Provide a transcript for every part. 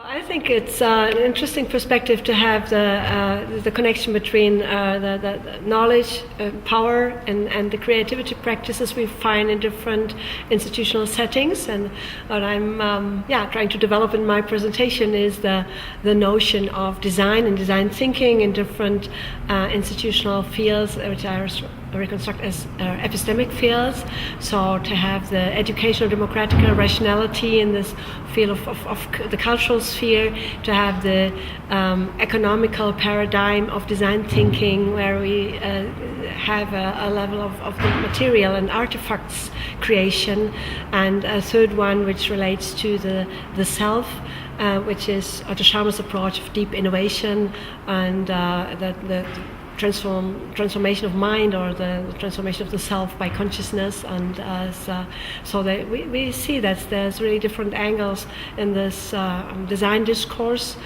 I think it's an interesting perspective to have the connection between the knowledge, power, and the creativity practices we find in different institutional settings. And what I'm trying to develop in my presentation is the notion of design and design thinking in different institutional fields, which I reconstruct as epistemic fields. So to have the educational democratic rationality in this field of the cultural sphere, to have the economical paradigm of design thinking, where we have a level of the material and artifacts creation, and a third one which relates to the self, which is the Sharma's approach of deep innovation and the transformation of mind, or the transformation of the self by consciousness. And so that we see that there's really different angles in this design discourse,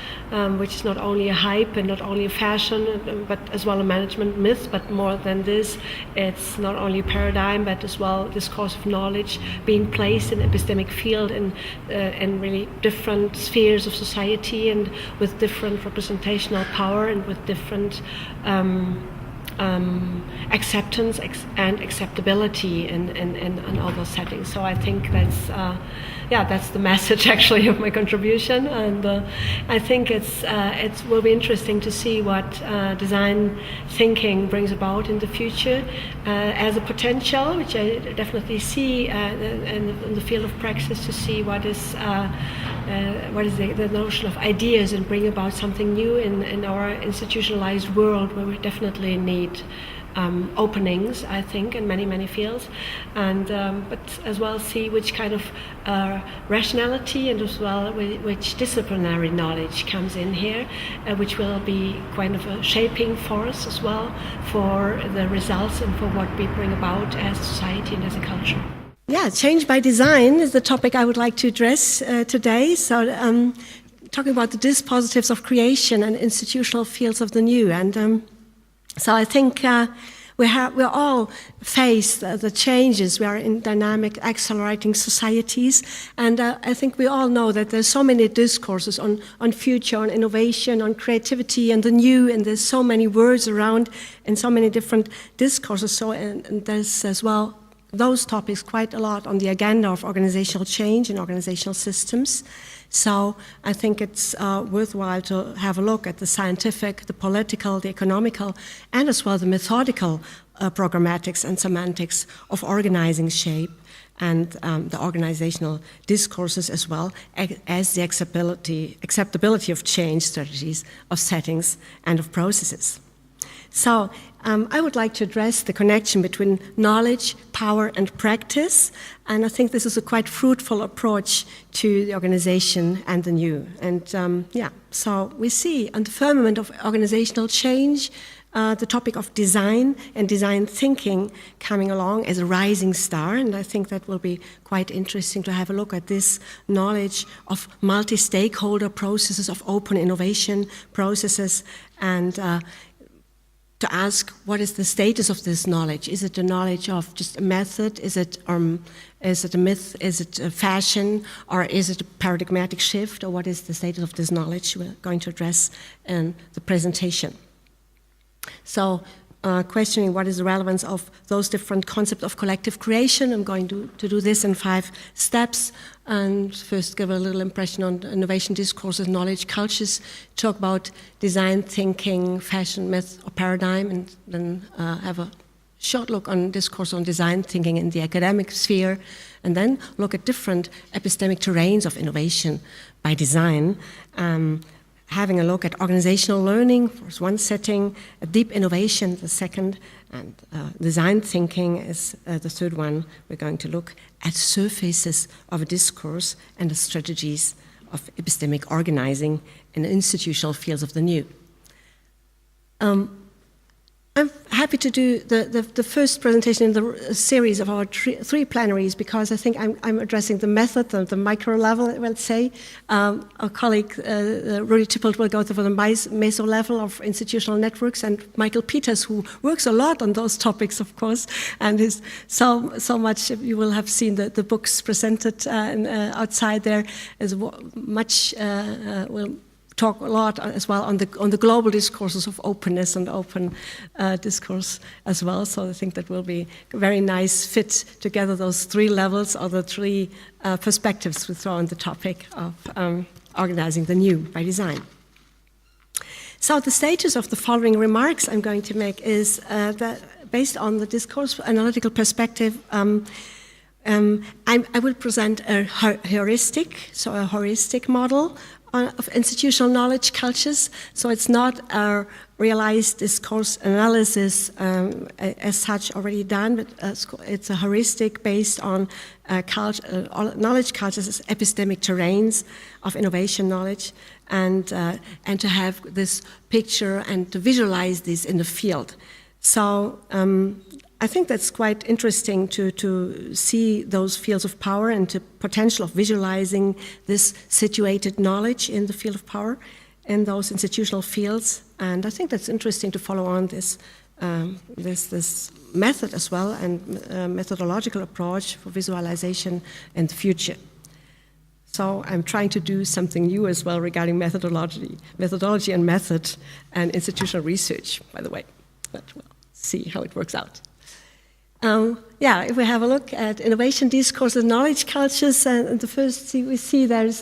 which is not only a hype and not only a fashion, but as well a management myth. But more than this, it's not only a paradigm, but as well discourse of knowledge being placed in epistemic field in really different spheres of society, and with different representational power, and with different acceptance and acceptability in all those settings. So I think that's the message actually of my contribution, and I think it will be interesting to see what design thinking brings about in the future as a potential, which I definitely see in the field of praxis, to see what is the notion of ideas and bring about something new in our institutionalized world, where we definitely need openings, I think, in many fields, and but as well see which kind of rationality, and as well which disciplinary knowledge comes in here, which will be kind of a shaping force as well for the results and for what we bring about as a society and as a culture. Yeah, change by design is the topic I would like to address today. So talking about the dispositives of creation and institutional fields of the new. And so I think we're all faced the changes. We are in dynamic, accelerating societies, and I think we all know that there's so many discourses on future, on innovation, on creativity, and the new, and there's so many words around, and so many different discourses. So and there's as well those topics quite a lot on the agenda of organizational change and organizational systems. So I think it's worthwhile to have a look at the scientific, the political, the economical, and as well the methodical programmatics and semantics of organizing shape, and the organizational discourses as well as the acceptability of change strategies, of settings, and of processes. So I would like to address the connection between knowledge, power, and practice, and I think this is a quite fruitful approach to the organization and the new. And so we see on the firmament of organizational change, the topic of design and design thinking coming along as a rising star, and I think that will be quite interesting to have a look at this knowledge of multi-stakeholder processes, of open innovation processes, and to ask what is the status of this knowledge. Is it the knowledge of just a method? Is it a myth? Is it a fashion? Or is it a paradigmatic shift? Or what is the status of this knowledge we're going to address in the presentation? So questioning what is the relevance of those different concepts of collective creation. I'm going to do this in 5 steps, and first give a little impression on innovation discourses, knowledge, cultures, talk about design thinking, fashion, myth, or paradigm, and then have a short look on discourse on design thinking in the academic sphere, and then look at different epistemic terrains of innovation by design, having a look at organizational learning as one setting, deep innovation the second, and design thinking is the third one. We're going to look at surfaces of a discourse and the strategies of epistemic organizing in institutional fields of the new. I'm happy happy to do the first presentation in the series of our three plenaries, because I think I'm addressing the method, the micro level, let's say. Our colleague Rudy Tippold will go to the meso level of institutional networks, and Michael Peters, who works a lot on those topics, of course, and is so much, you will have seen the books presented outside there, is much, will talk a lot as well on the global discourses of openness and open discourse as well. So I think that will be a very nice fit together, those three levels or the three perspectives we throw on the topic of organizing the new by design. So the status of the following remarks I'm going to make is that based on the discourse analytical perspective, I will present a heuristic model of institutional knowledge cultures. So it's not a realized discourse analysis as such already done, but it's a heuristic based on knowledge cultures as epistemic terrains of innovation knowledge, and to have this picture and to visualize this in the field. So I think that's quite interesting to see those fields of power and the potential of visualizing this situated knowledge in the field of power in those institutional fields. And I think that's interesting to follow on this method as well, and methodological approach for visualization in the future. So I'm trying to do something new as well regarding methodology and method and institutional research, by the way. But we'll see how it works out. If we have a look at innovation discourse and knowledge cultures, and the first we see there's,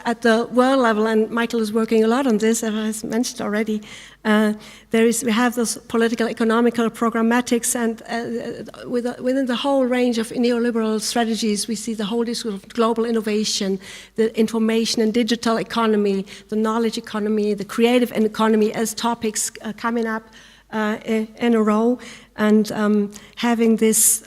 at the world level, and Michael is working a lot on this, as I mentioned already, we have those political, economical, programmatics, and within the whole range of neoliberal strategies, we see the whole discourse of global innovation, the information and digital economy, the knowledge economy, the creative economy as topics coming up in a row, and having this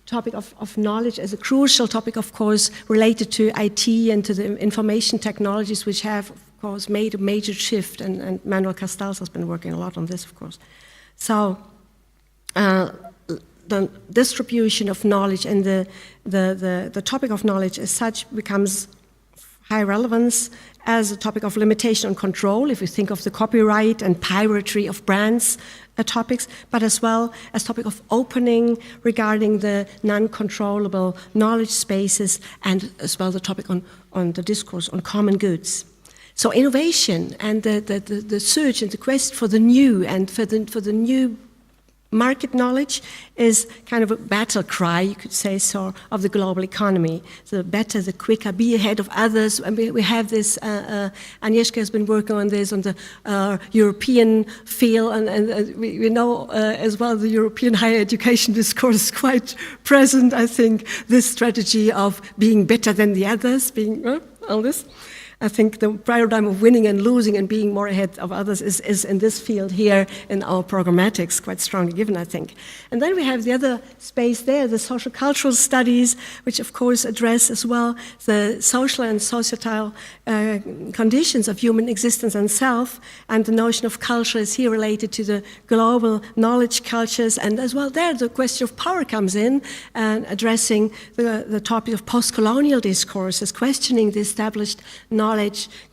topic of knowledge as a crucial topic, of course, related to IT and to the information technologies, which have, of course, made a major shift, and Manuel Castells has been working a lot on this, of course. So the distribution of knowledge and the topic of knowledge as such becomes high relevance as a topic of limitation and control, if you think of the copyright and piracy of brands topics, but as well as topic of opening regarding the non-controllable knowledge spaces, and as well the topic on the discourse on common goods. So innovation and the search and the quest for the new and for the new market knowledge is kind of a battle cry, you could say so, of the global economy. The better, the quicker, be ahead of others. And we have this, Agnieszka has been working on this on the European field, and we know as well the European higher education discourse is quite present, I think, this strategy of being better than the others, being all this. I think the paradigm of winning and losing and being more ahead of others is in this field here in our programmatics quite strongly given, I think. And then we have the other space there, the social cultural studies, which of course address as well the social and societal conditions of human existence and self, and the notion of culture is here related to the global knowledge cultures, and as well there the question of power comes in, and addressing the topic of post-colonial discourses, questioning the established knowledge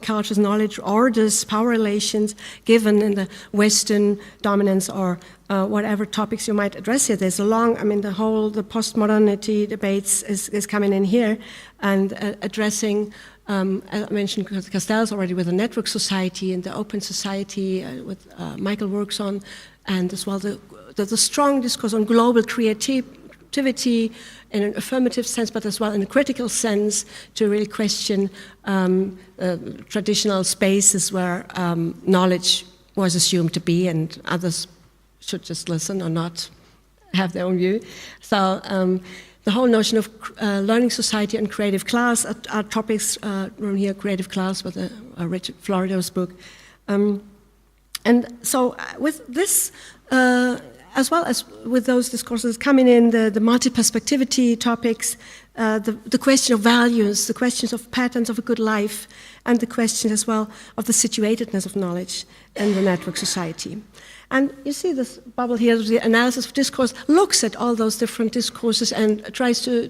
cultures, knowledge orders, power relations given in the Western dominance or whatever topics you might address here. There's a long, the postmodernity debates is coming in here, and addressing, as I mentioned Castells already, with the network society and the open society, with Michael works on, and as well the strong discourse on global creativity in an affirmative sense, but as well in a critical sense, to really question traditional spaces where knowledge was assumed to be, and others should just listen or not have their own view. So the whole notion of learning society and creative class are topics from here, creative class, with Richard Florida's book. And so with this, as well as with those discourses coming in, the multi-perspectivity topics, the question of values, the questions of patterns of a good life, and the question as well of the situatedness of knowledge in the network society. And you see this bubble here, the analysis of discourse looks at all those different discourses and tries to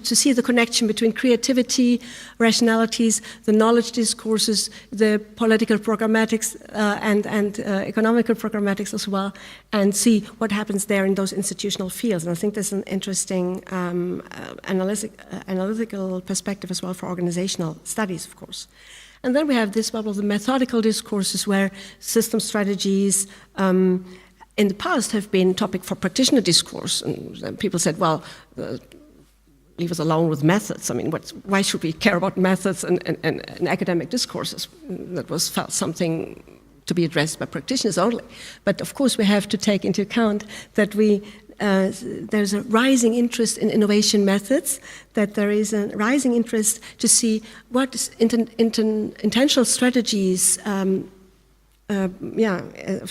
see the connection between creativity, rationalities, the knowledge discourses, the political programmatics and economical programmatics as well, and see what happens there in those institutional fields. And I think there's an interesting analytical perspective as well for organizational studies, of course. And then we have this bubble of the methodical discourses where system strategies in the past have been topic for practitioner discourse. And people said, well, leave us alone with methods. I mean, why should we care about methods and academic discourses? That was felt something to be addressed by practitioners only. But of course, we have to take into account that there's a rising interest in innovation methods, that there is a rising interest to see what intentional strategies of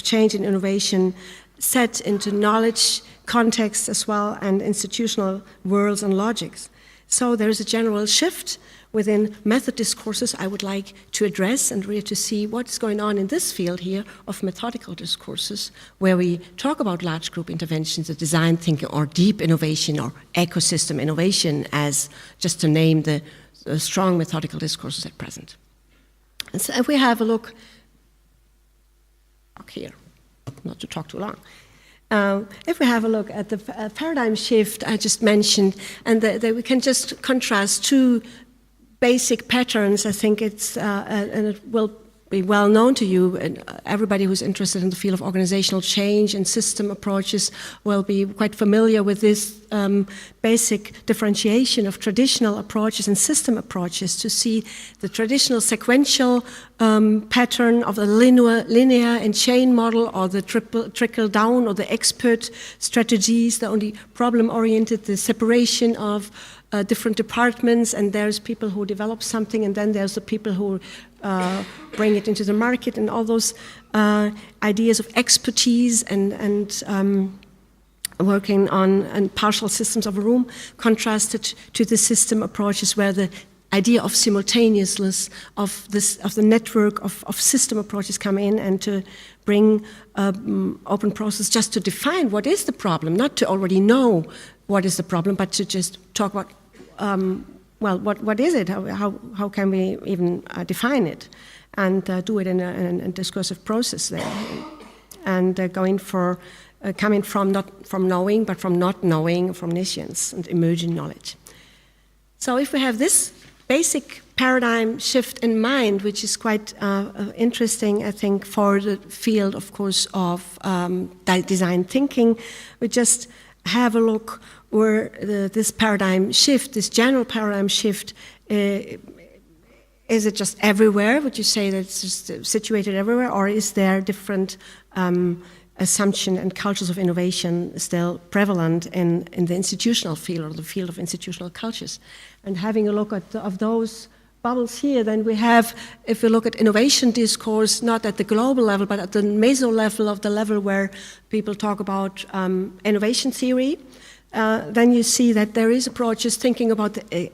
change and innovation set into knowledge contexts as well and institutional worlds and logics. So there is a general shift within method discourses I would like to address and really to see what's going on in this field here of methodical discourses, where we talk about large group interventions, the design thinking, or deep innovation, or ecosystem innovation, as just to name the strong methodical discourses at present. And so if we have a look here, not to talk too long. If we have a look at the paradigm shift I just mentioned, and we can just contrast two basic patterns. I think it's, and it will be well known to you, and everybody who's interested in the field of organizational change and system approaches will be quite familiar with this basic differentiation of traditional approaches and system approaches, to see the traditional sequential pattern of the linear and chain model, or the trickle down, or the expert strategies, the only problem-oriented, the separation of different departments, and there's people who develop something, and then there's the people who bring it into the market, and all those ideas of expertise and working on and partial systems of a room, contrasted to the system approaches where the idea of simultaneousness of the network of system approaches come in, and to bring open process just to define what is the problem, not to already know what is the problem, but to just talk about what is it? How can we even define it, and do it in a discursive process there, and coming from not from knowing, but from not knowing, from omniscience and emerging knowledge. So if we have this basic paradigm shift in mind, which is quite interesting, I think, for the field, of course, of design thinking, we just have a look where this paradigm shift, this general paradigm shift, is it just everywhere? Would you say that it's just situated everywhere, or is there different assumption and cultures of innovation still prevalent in the institutional field, or the field of institutional cultures? And having a look of those bubbles here, then we have, if we look at innovation discourse, not at the global level, but at the meso level, of the level where people talk about innovation theory, then you see that there is approaches thinking about the,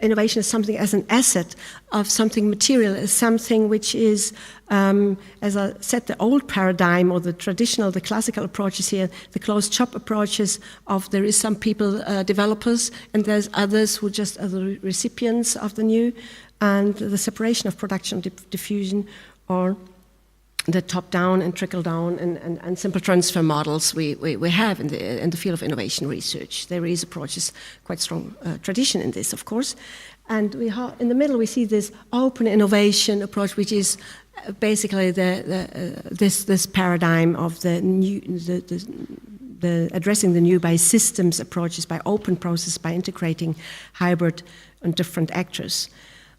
innovation as something, as an asset of something material, as something which is, as I said, the old paradigm, or the traditional, the classical approaches here, the closed shop approaches of there is some people, developers, and there's others who just are the recipients of the new, and the separation of production, diffusion, or the top-down and trickle-down and simple transfer models we have in the field of innovation research. There is approaches, quite strong tradition in this, of course. And in the middle we see this open innovation approach, which is basically this paradigm of the new, the addressing the new by systems approaches, by open process, by integrating hybrid and different actors.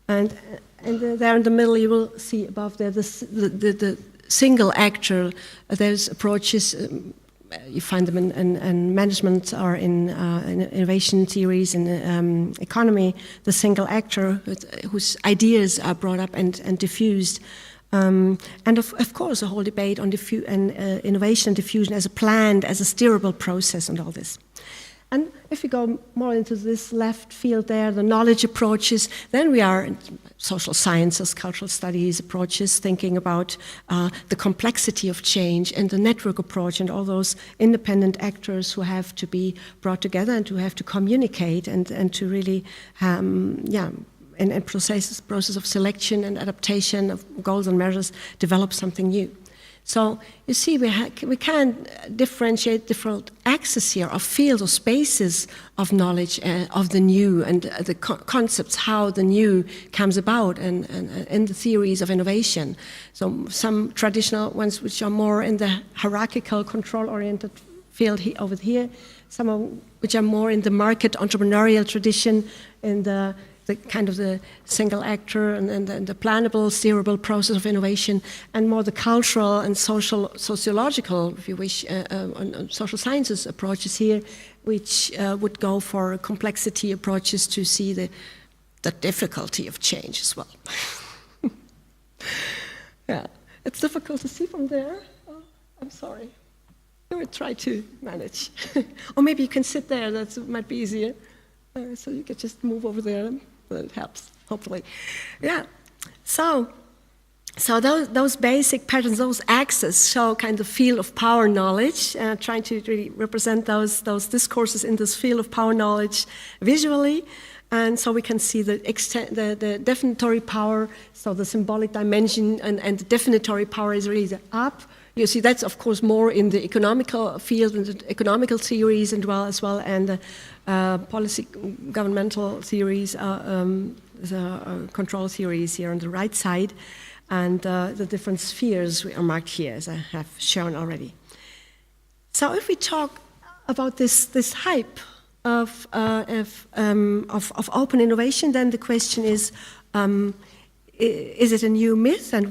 And there in the middle you will see above there the single actor. There's approaches, you find them in management or in innovation theories and economy, the single actor whose ideas are brought up and diffused. And of course a whole debate on innovation and diffusion as a planned, as a steerable process and all this. And if we go more into this left field there, the knowledge approaches, then we are in social sciences, cultural studies approaches, thinking about the complexity of change and the network approach and all those independent actors who have to be brought together and who have to communicate and to really, in process of selection and adaptation of goals and measures, develop something new. So you see, we can differentiate different axes here of fields or spaces of knowledge of the new and the concepts, how the new comes about and the theories of innovation. So some traditional ones which are more in the hierarchical, control-oriented field over here, some which are more in the market entrepreneurial tradition, in the kind of the single actor and the plannable, steerable process of innovation, and more the cultural and sociological, if you wish, social sciences approaches here, which would go for complexity approaches to see the difficulty of change as well. Yeah, it's difficult to see from there. Oh, I'm sorry. I will try to manage. Or maybe you can sit there, that might be easier. So you could just move over there. That helps, hopefully. Yeah. So those basic patterns, those axes, show kind of field of power knowledge, trying to really represent those discourses in this field of power knowledge visually. And so we can see the definitory power, so the symbolic dimension, and the definitory power is really the up. You see, that's of course more in the economical field, in the economical theories as well, and the policy, governmental theories, the control theories here on the right side, and the different spheres are marked here, as I have shown already. So if we talk about this hype of open innovation, then the question is it a new myth, and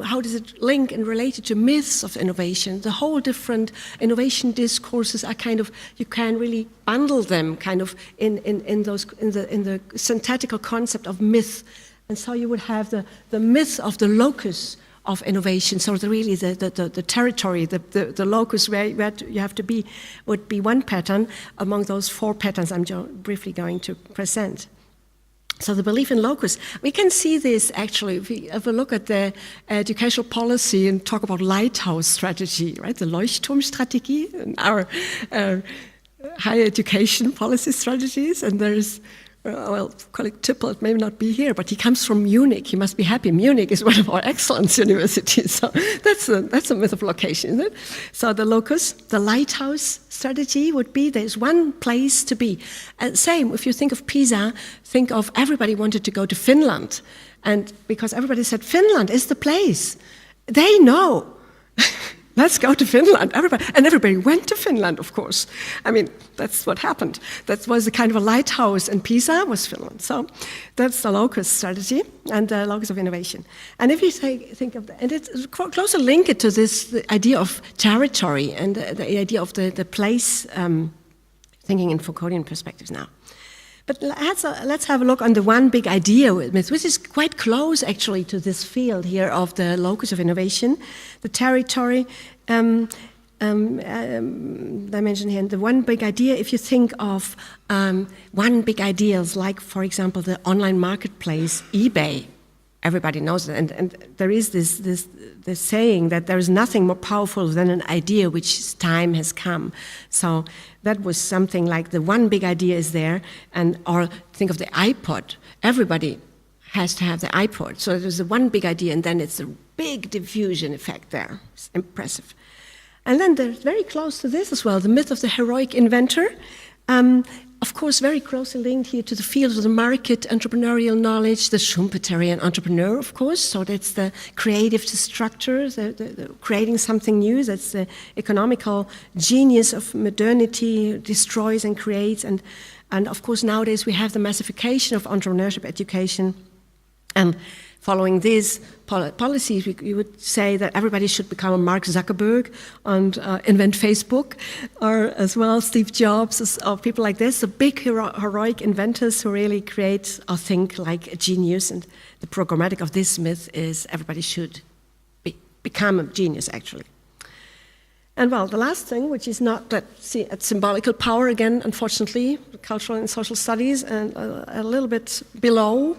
how does it link and relate to myths of innovation? The whole different innovation discourses are kind of, you can really bundle them kind of in the synthetical concept of myth, and so you would have the myth of the locus of innovation. So the territory, the locus where you have to be, would be one pattern among those four patterns I'm briefly going to present. So the belief in locus, we can see this actually if we look at the educational policy and talk about lighthouse strategy, right? The Leuchtturmstrategie in our higher education policy strategies, and there's colleague Tippelt may not be here, but he comes from Munich. He must be happy. Munich is one of our excellence universities. So that's a myth of location, isn't it? So the locus, the lighthouse strategy would be there's one place to be. And same, if you think of Pisa, think of everybody wanted to go to Finland. And because everybody said Finland is the place. They know. Let's go to Finland. Everybody went to Finland, of course. I mean, that's what happened. That was a kind of a lighthouse, and Pisa was Finland. So that's the locus strategy and the locus of innovation. And if you think of and it's closer linked to the idea of territory and the idea of the place, thinking in Foucauldian perspectives now. But let's have a look on the one big idea myth, which is quite close actually to this field here of the locus of innovation, the territory dimension here. And the one big idea, if you think of one big ideas, like for example the online marketplace, eBay, everybody knows it, and there is this saying that there is nothing more powerful than an idea which time has come. So that was something like the one big idea is there, or think of the iPod. Everybody has to have the iPod. So there's the one big idea, and then it's a big diffusion effect there. It's impressive. And then there's very close to this as well, the myth of the heroic inventor. Of course, very closely linked here to the field of the market, entrepreneurial knowledge, the Schumpeterian entrepreneur, of course. So that's the creative destructor, the creating something new. That's the economical genius of modernity, destroys and creates. And of course, nowadays we have the massification of entrepreneurship education. And following these policies, we would say that everybody should become a Mark Zuckerberg and invent Facebook, or as well Steve Jobs, or people like this, the big heroic inventors who really create or think like a genius. And the programmatic of this myth is everybody should become a genius, actually. And well, the last thing, which is not that symbolical power, again, unfortunately, cultural and social studies, and a little bit below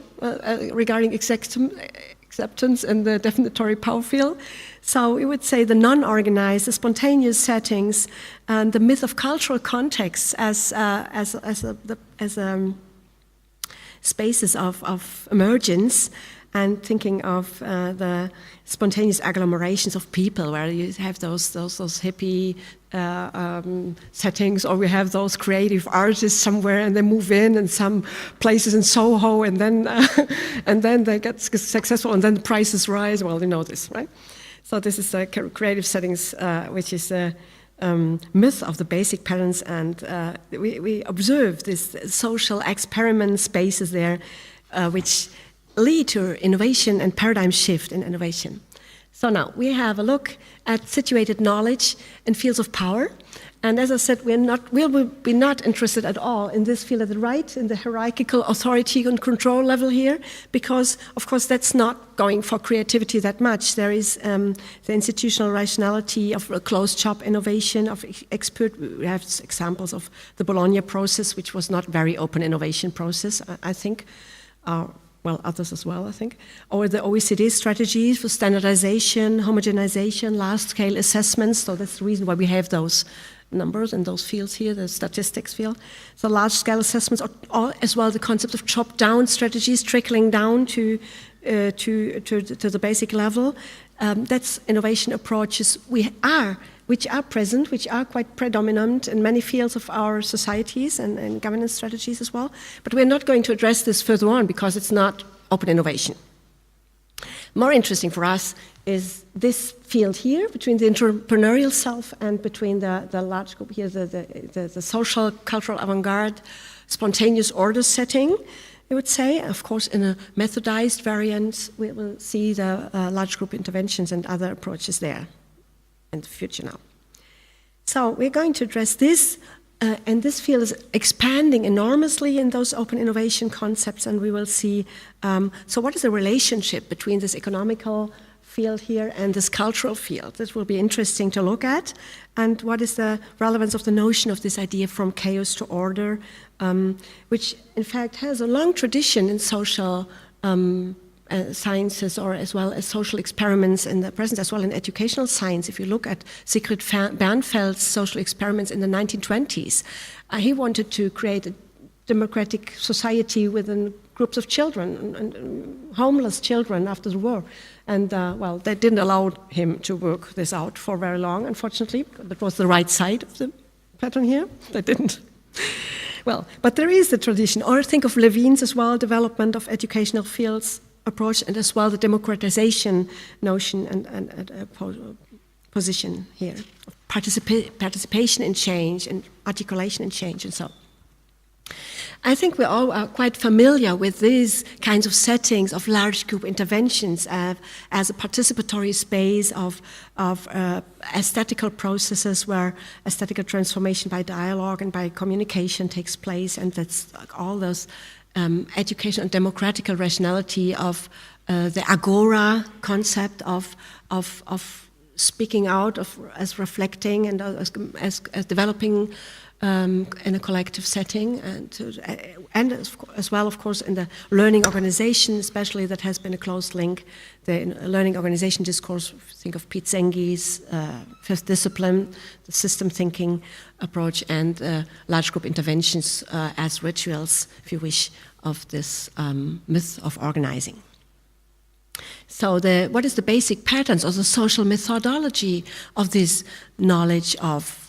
regarding acceptance and the definitory power field. So we would say the non-organized, the spontaneous settings, and the myth of cultural context as spaces of emergence, and thinking of the spontaneous agglomerations of people, where you have those hippie settings, or we have those creative artists somewhere, and they move in some places in Soho, and then they get successful, and then the prices rise. Well, you know this, right? So this is the creative settings, which is a myth of the basic patterns, and we observe these social experiment spaces there, which lead to innovation and paradigm shift in innovation. So now we have a look at situated knowledge in fields of power. And as I said, we'll be not interested at all in this field at the right, in the hierarchical authority and control level here, because, of course, that's not going for creativity that much. There is the institutional rationality of a closed-shop innovation, of expert. We have examples of the Bologna process, which was not very open innovation process, I think. Well, others as well, I think. Or the OECD strategies for standardization, homogenization, large-scale assessments. So that's the reason why we have those numbers and those fields here, the statistics field. So large-scale assessments, or as well the concept of top-down strategies trickling down to the basic level. That's innovation approaches which are present, which are quite predominant in many fields of our societies and governance strategies as well. But we're not going to address this further on because it's not open innovation. More interesting for us is this field here between the entrepreneurial self and between the large group here, the social, cultural avant-garde, spontaneous order setting, I would say. Of course, in a methodized variant, we will see the large group interventions and other approaches there in the future now. So we're going to address this, and this field is expanding enormously in those open innovation concepts, and we will see, so what is the relationship between this economical field here and this cultural field? This will be interesting to look at, and what is the relevance of the notion of this idea from chaos to order, which in fact has a long tradition in social sciences, or as well as social experiments in the present, as well in educational science. If you look at Sigrid Bernfeld's social experiments in the 1920s, he wanted to create a democratic society within groups of children, and homeless children after the war. And well, they didn't allow him to work this out for very long, unfortunately. That was the right side of the pattern here. They didn't. Well, but there is the tradition. Or think of Levine's as well, development of educational fields approach, and as well the democratization notion and position here, participation in change and articulation in change and so on. I think we all are quite familiar with these kinds of settings of large group interventions as a participatory space of aesthetical processes where aesthetical transformation by dialogue and by communication takes place, and that's all those education and democratical rationality of the agora concept of speaking out as reflecting and as developing in a collective setting, and as well, of course, in the learning organization, especially, that has been a close link. The learning organization discourse, think of Pete Zengi's fifth discipline, the system thinking approach, and large group interventions as rituals, if you wish, of this myth of organizing. So what is the basic patterns or the social methodology of this knowledge of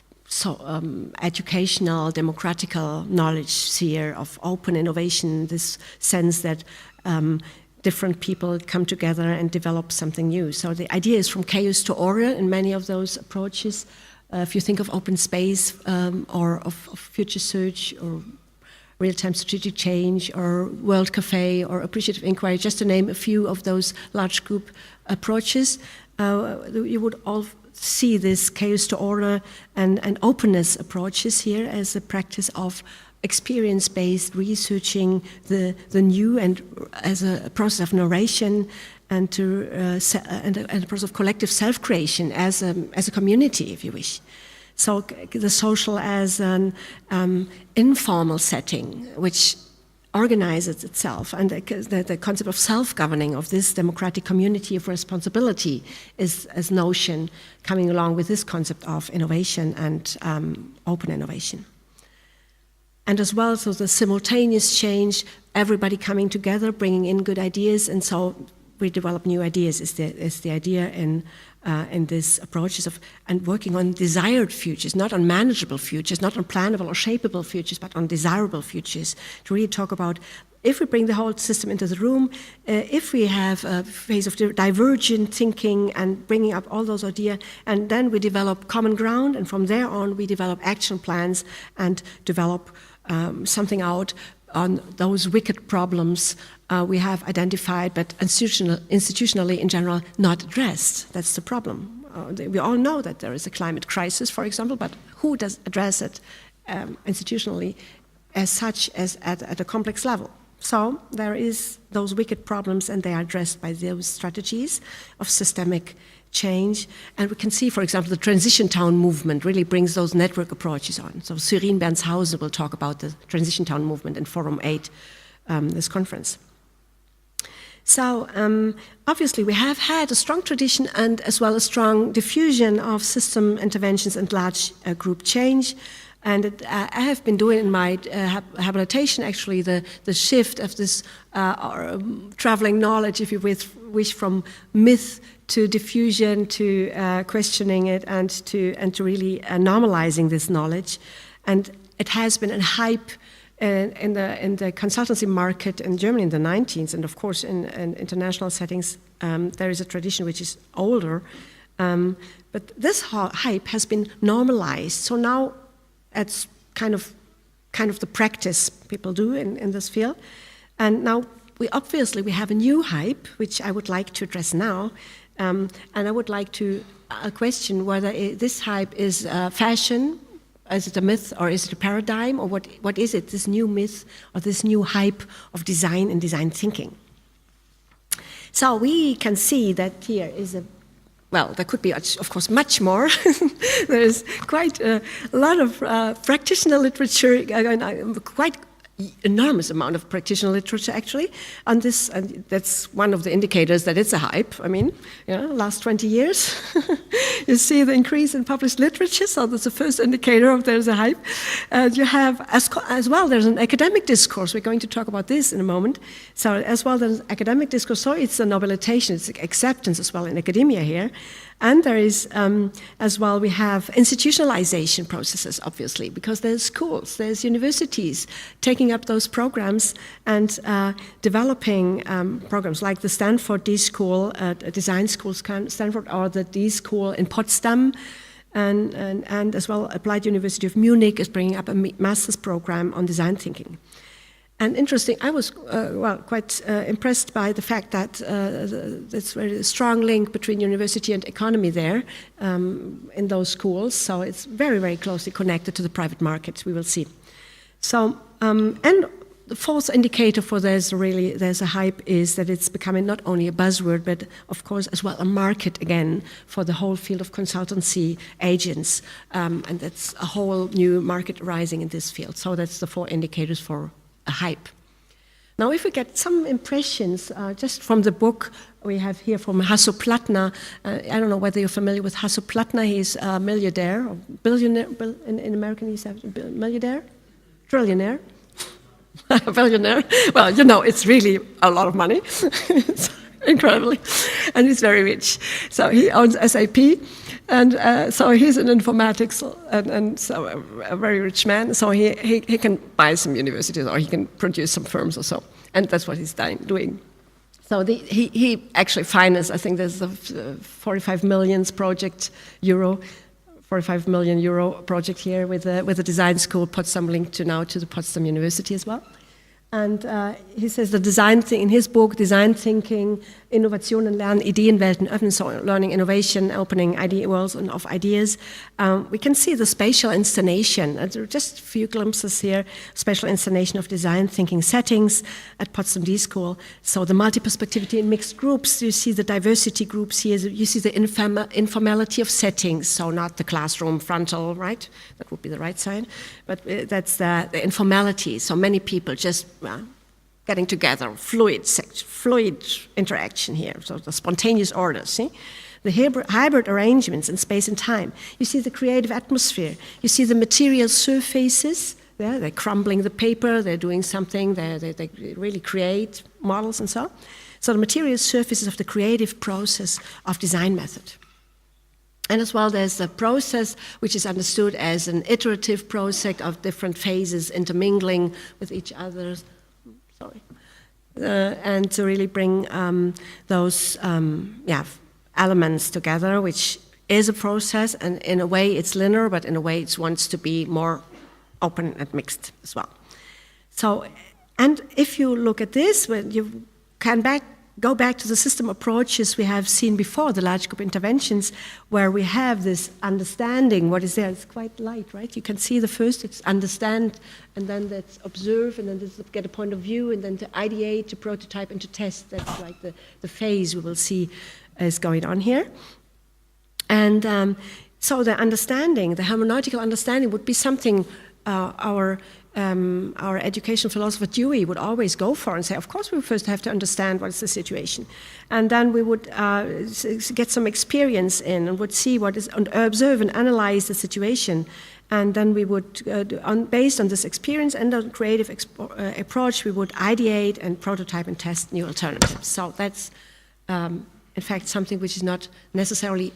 educational, democratical knowledge sphere of open innovation, this sense that different people come together and develop something new. So the idea is from chaos to order in many of those approaches. If you think of open space or of future search or real-time strategic change or World Cafe or appreciative inquiry, just to name a few of those large group approaches, you would all see this chaos to order and openness approaches here as a practice of experience-based researching the new, and as a process of narration and a process of collective self-creation as a community, if you wish. So the social as an informal setting, which organizes itself, and the concept of self-governing of this democratic community of responsibility is as notion coming along with this concept of innovation and open innovation. And as well, so the simultaneous change, everybody coming together, bringing in good ideas, and so we develop new ideas is the idea in these approaches and working on desired futures, not on manageable futures, not on plannable or shapeable futures, but on desirable futures, to really talk about if we bring the whole system into the room, if we have a phase of divergent thinking and bringing up all those ideas, and then we develop common ground, and from there on we develop action plans and develop something out on those wicked problems we have identified, but institutionally in general not addressed. That's the problem. We all know that there is a climate crisis, for example, but who does address it institutionally as such as at a complex level? So there is those wicked problems, and they are addressed by those strategies of systemic change. And we can see, for example, the transition town movement really brings those network approaches on. So Cyrine Bernshausen will talk about the transition town movement in Forum 8, this conference. So obviously we have had a strong tradition and as well as strong diffusion of system interventions and large group change. And I have been doing in my habilitation actually the shift of this traveling knowledge, if you wish, from myth to diffusion to questioning it and to really normalizing this knowledge. And it has been a hype in the consultancy market in Germany in the 19th, and of course in international settings there is a tradition which is older, but this hype has been normalized. So now it's kind of the practice people do in this field, and now we have a new hype which I would like to address now, and I would like to question whether this hype is fashion. Is it a myth or is it a paradigm, or what is it, this new myth or this new hype of design and design thinking? So we can see that here is there could be, of course, much more. There is quite a lot of practitioner literature, quite enormous amount of practitioner literature actually on this, and that's one of the indicators that it's a hype. I mean, last 20 years, you see the increase in published literature, so that's the first indicator of there's a hype. You have, as well, there's an academic discourse. We're going to talk about this in a moment. So as well, there's academic discourse, so it's a nobilization, it's acceptance as well in academia here. And there is, as well, we have institutionalization processes, obviously, because there's schools, there's universities taking up those programs and developing programs like the Stanford D School, Design School Stanford, or the D School in Potsdam, and as well, Applied University of Munich is bringing up a master's program on design thinking. And interesting, I was quite impressed by the fact that there's a very strong link between university and economy there in those schools. So it's very, very closely connected to the private market, we will see. So, and the fourth indicator for there's a hype is that it's becoming not only a buzzword, but of course as well a market again for the whole field of consultancy agents. And that's a whole new market arising in this field. So that's the 4 indicators for a hype. Now, if we get some impressions just from the book we have here from Hasso Plattner, I don't know whether you're familiar with Hasso Plattner. He's a millionaire, or billionaire, in American he's a millionaire, trillionaire, billionaire. Well, it's really a lot of money, incredibly, and he's very rich. So he owns SAP. And so he's in informatics, and so a very rich man. So he can buy some universities, or he can produce some firms or so. And that's what he's doing. So he actually financed, I think there's a 45 million project, euro, 45 million euro project here with a design school, Potsdam linked to the Potsdam University as well. And he says in his book, Design Thinking, Innovation and Lernen, Ideenwelten öffnen, so learning innovation, opening idea worlds and of ideas. We can see the spatial installation, just a few glimpses here, spatial installation of design thinking settings at Potsdam D School. So the multi-perspectivity in mixed groups, you see the diversity groups here, you see the informality of settings, so not the classroom frontal, right? That would be the right side, but that's the informality, so many people just getting together, fluid interaction here, so the spontaneous order, see? The hybrid arrangements in space and time. You see the creative atmosphere. You see the material surfaces. Yeah, they're crumbling the paper, they're doing something, they really create models and so on. So the material surfaces of the creative process of design method. And as well, there's the process, which is understood as an iterative process of different phases intermingling with each other. And to really bring those elements together, which is a process, and in a way it's linear, but in a way it wants to be more open and mixed as well. So, and if you look at this, when you can go back to the system approaches we have seen before, the large group interventions, where we have this understanding, what is there, it's quite light, right? You can see the first, it's understand, and then that's observe, and then that's get a point of view, and then to ideate, to prototype, and to test. That's like the phase we will see is going on here. And so the understanding, the hermeneutical understanding would be something our education philosopher Dewey would always go for and say, of course we first have to understand what is the situation. And then we would get some experience in and would see what is, and observe and analyze the situation. And then we would, based on this experience and the creative approach, we would ideate and prototype and test new alternatives. So that's, in fact, something which is not necessarily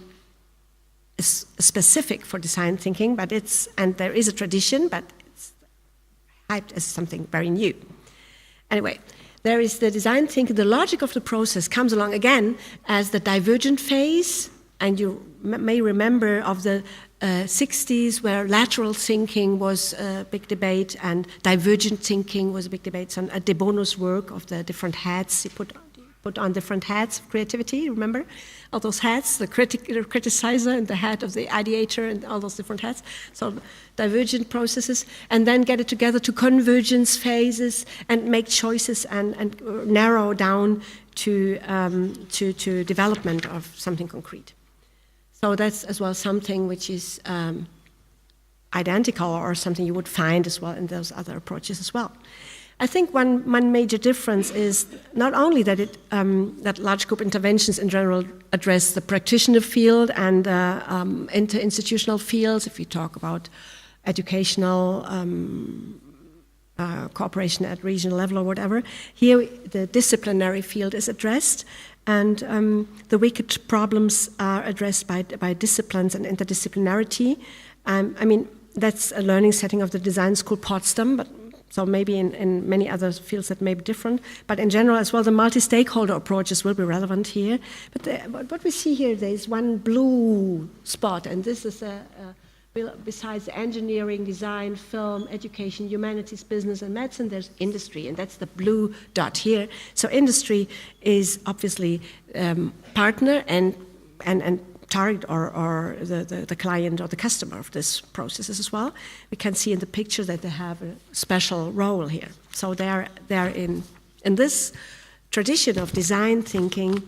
specific for design thinking, but and there is a tradition, but hyped as something very new. Anyway, there is the design thinking, the logic of the process comes along again as the divergent phase, and you may remember of the 60s where lateral thinking was a big debate and divergent thinking was a big debate. So De Bono's work of the different hats, he put on different hats of creativity, remember? All those hats, the criticizer and the hat of the ideator and all those different hats. So divergent processes, and then get it together to convergence phases and make choices and narrow down to development of something concrete. So that's as well something which is identical or something you would find as well in those other approaches as well. I think one major difference is not only that that large group interventions in general address the practitioner field and inter-institutional fields, if you talk about educational cooperation at regional level or whatever. Here the disciplinary field is addressed, and the wicked problems are addressed by disciplines and interdisciplinarity. I mean, that's a learning setting of the design school Potsdam, but so maybe in many other fields that may be different. But in general as well, the multi-stakeholder approaches will be relevant here. But what we see here, there is one blue spot, and this is besides engineering, design, film, education, humanities, business, and medicine, there's industry, and that's the blue dot here. So industry is obviously partner and target or the client or the customer of this processes as well. We can see in the picture that they have a special role here. So they're in this tradition of design thinking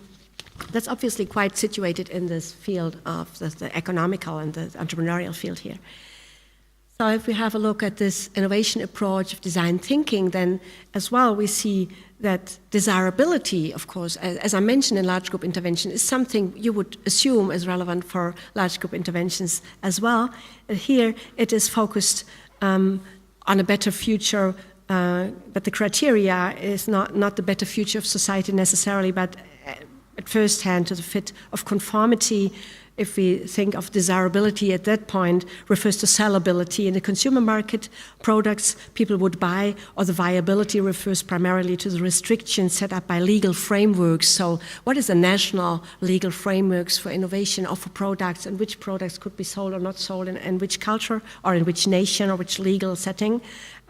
that's obviously quite situated in this field of the economical and the entrepreneurial field here. So if we have a look at this innovation approach of design thinking, then as well we see that desirability, of course, as I mentioned in large group intervention, is something you would assume is relevant for large group interventions as well. Here it is focused on a better future, but the criteria is not the better future of society necessarily, but at first hand to the fit of conformity if we think of desirability at that point, refers to sellability. In the consumer market, products people would buy, or the viability refers primarily to the restrictions set up by legal frameworks. So what is the national legal frameworks for innovation or for products, and which products could be sold or not sold in which culture or in which nation or which legal setting?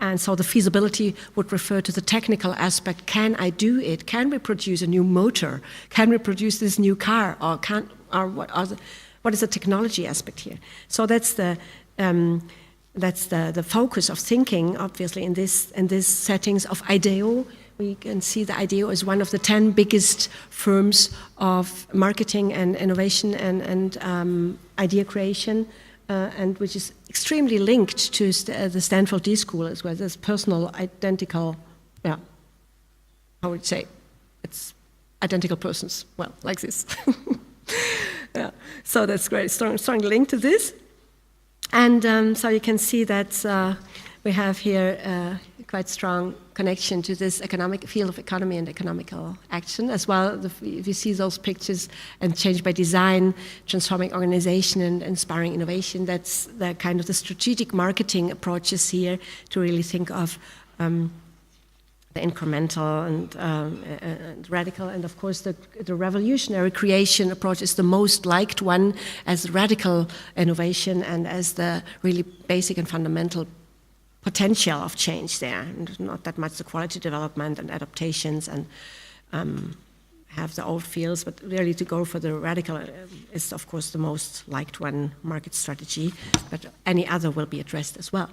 And so the feasibility would refer to the technical aspect. Can I do it? Can we produce a new motor? Can we produce this new car? Or what is the technology aspect here? So that's the focus of thinking, obviously, in this settings of IDEO. We can see the IDEO as one of the 10 biggest firms of marketing and innovation and idea creation. And which is extremely linked to the Stanford D School as well. There's personal identical, how would you say? It's identical persons, well, like this. Yeah. So that's great, strong link to this. And so you can see that we have here quite strong connection to this economic field of economy and economical action as well. If you see those pictures and change by design, transforming organization and inspiring innovation, that's the kind of the strategic marketing approaches here to really think of the incremental and radical. And of course the revolutionary creation approach is the most liked one as radical innovation and as the really basic and fundamental potential of change there, and not that much the quality development and adaptations and have the old fields, but really to go for the radical is of course the most liked one market strategy, but any other will be addressed as well.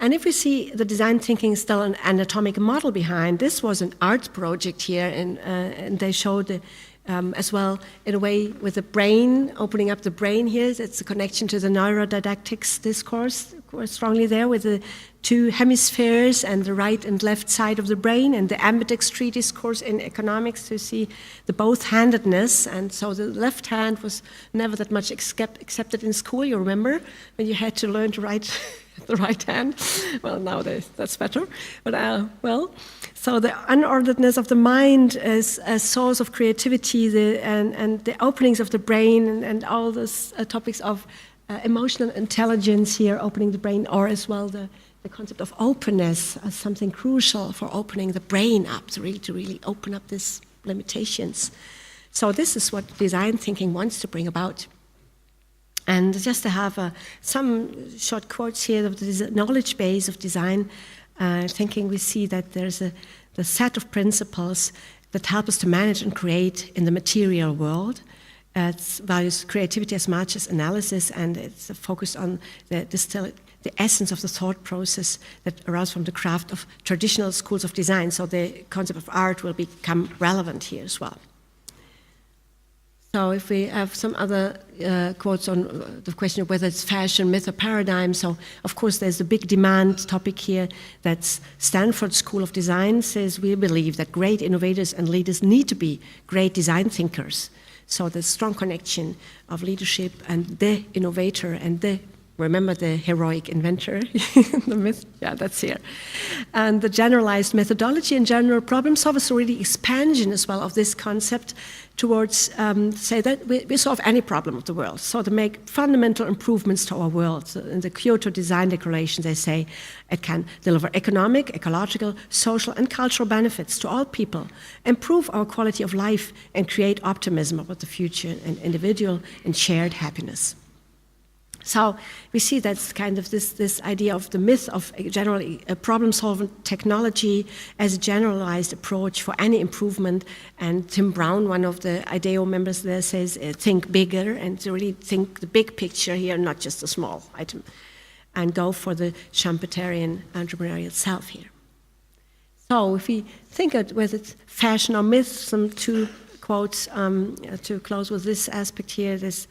And if we see the design thinking still an anatomic model behind, this was an art project here, and they showed as well, in a way, with the brain, opening up the brain here. It's a connection to the neurodidactics discourse, strongly there, with the two hemispheres and the right and left side of the brain, and the ambidextry discourse in economics to see the both-handedness. And so the left hand was never that much accepted in school, you remember, when you had to learn to write the right hand. Well, nowadays that's better. But so the unorderedness of the mind is a source of creativity, and the openings of the brain and all those topics of emotional intelligence here, opening the brain, or as well the concept of openness as something crucial for opening the brain up, to really open up these limitations. So this is what design thinking wants to bring about. And just to have some short quotes here of the knowledge base of design thinking, we see that there's the set of principles that help us to manage and create in the material world. It values creativity as much as analysis, and it's focused on the essence of the thought process that arises from the craft of traditional schools of design. So the concept of art will become relevant here as well. So if we have some other quotes on the question of whether it's fashion, myth, or paradigm, so of course there's a big demand topic here. That's Stanford School of Design says we believe that great innovators and leaders need to be great design thinkers. So the strong connection of leadership and the innovator and remember the heroic inventor, the myth, yeah, that's here. And the generalized methodology and general problem solvers, so really expansion as well of this concept towards, say that we solve any problem of the world. So to make fundamental improvements to our world. So in the Kyoto Design Declaration, they say it can deliver economic, ecological, social, and cultural benefits to all people, improve our quality of life, and create optimism about the future and individual and shared happiness. So we see that's kind of this idea of the myth of generally problem-solving technology as a generalized approach for any improvement. And Tim Brown, one of the IDEO members there, says think bigger and to really think the big picture here, not just a small item, and go for the Schumpeterian entrepreneurial self here. So if we think of whether it's fashion or myth, some two quotes to close with this aspect here. This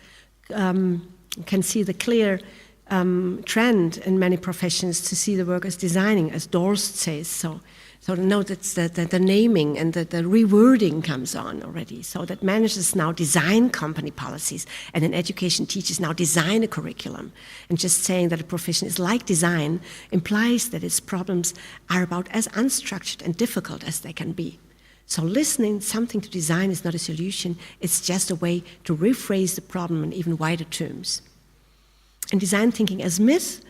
you can see the clear trend in many professions to see the work as designing, as Dorst says. So note that the naming and the rewording comes on already. So that managers now design company policies, and in education teachers now design a curriculum. And just saying that a profession is like design implies that its problems are about as unstructured and difficult as they can be. So listening something to design is not a solution, it's just a way to rephrase the problem in even wider terms. And design thinking as myth,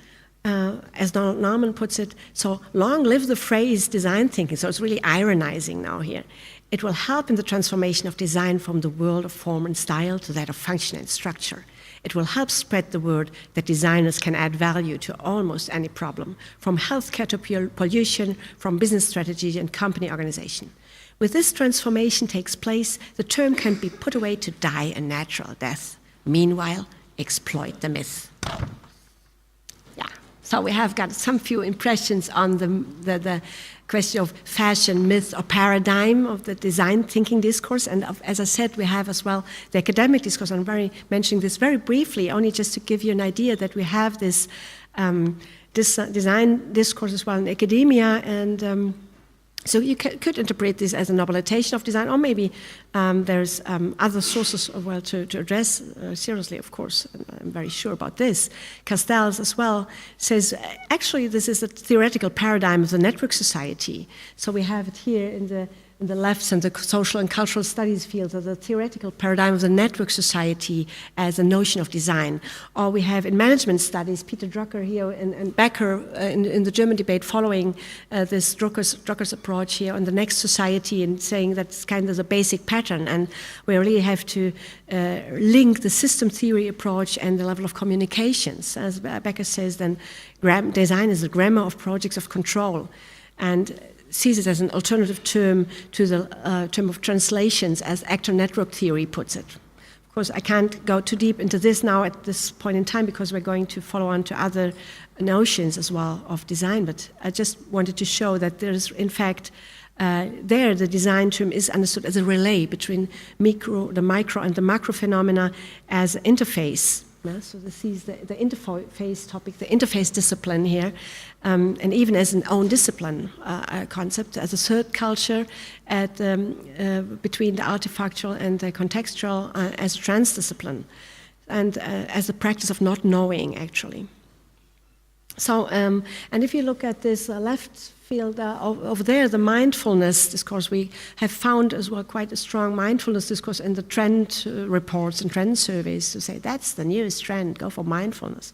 as Donald Norman puts it, so long live the phrase design thinking, so it's really ironizing now here. It will help in the transformation of design from the world of form and style to that of function and structure. It will help spread the word that designers can add value to almost any problem, from healthcare to pollution, from business strategy and company organization. With this transformation takes place, the term can be put away to die a natural death. Meanwhile, exploit the myth. Yeah, so we have got some few impressions on the question of fashion, myth, or paradigm of the design thinking discourse. And as I said, we have as well the academic discourse. I'm mentioning this very briefly, only just to give you an idea that we have this design discourse as well in academia. And so you could interpret this as a nobilization of design, or maybe there's other sources as well to address seriously, of course. I'm very sure about this. Castells as well says, actually, this is a theoretical paradigm of the network society. So we have it here in the left and the social and cultural studies field, of the theoretical paradigm of the network society as a notion of design. Or we have in management studies, Peter Drucker here and Becker in the German debate following this Drucker's approach here on the next society and saying that's kind of the basic pattern. And we really have to link the system theory approach and the level of communications. As Becker says, then design is the grammar of projects of control. And sees it as an alternative term to the term of translations, as actor network theory puts it. Of course, I can't go too deep into this now at this point in time because we're going to follow on to other notions as well of design, but I just wanted to show that there's, in fact, the design term is understood as a relay between the micro and the macro phenomena as an interface. Yeah, so this is the interface topic, the interface discipline here, and even as an own discipline concept, as a third culture between the artifactual and the contextual as a transdiscipline, and as a practice of not knowing, actually. So, and if you look at this left field over there, the mindfulness discourse, we have found as well quite a strong mindfulness discourse in the trend reports and trend surveys to say that's the newest trend, go for mindfulness.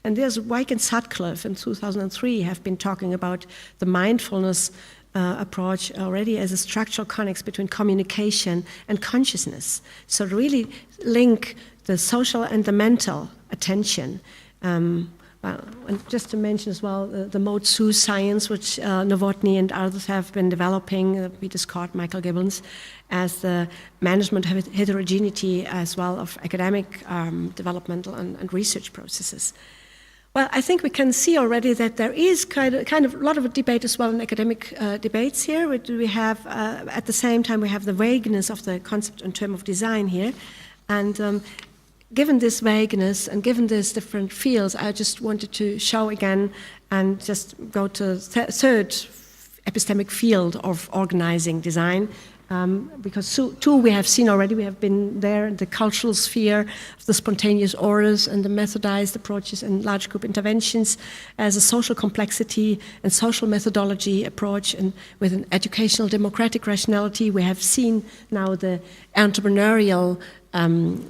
And there's Wyke and Sutcliffe in 2003 have been talking about the mindfulness approach already as a structural connection between communication and consciousness. So to really link the social and the mental attention. And just to mention as well the mode Sue science, which Novotny and others have been developing, Peter Scott, Michael Gibbons, as the management of heterogeneity as well of academic developmental and research processes. Well, I think we can see already that there is kind of a lot of a debate as well in academic debates here. We have, at the same time, we have the vagueness of the concept and term of design here. And given this vagueness and given these different fields, I just wanted to show again and just go to the third epistemic field of organizing design, because two we have seen already. We have been there in the cultural sphere of the spontaneous orders and the methodized approaches and large group interventions as a social complexity and social methodology approach, and with an educational democratic rationality. We have seen now the entrepreneurial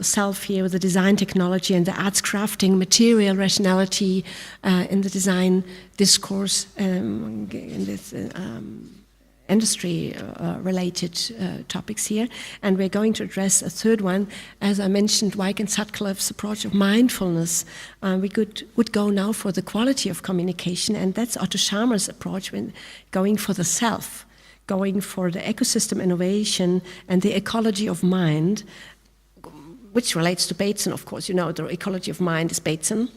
self here with the design technology and the arts crafting material rationality in the design discourse in this industry related topics here. And we're going to address a third one, as I mentioned, Wyke and Sutcliffe's approach of mindfulness. We would go now for the quality of communication, and that's Otto Scharmer's approach when going for the self, going for the ecosystem innovation and the ecology of mind, which relates to Bateson, of course. You know, the ecology of mind is Bateson,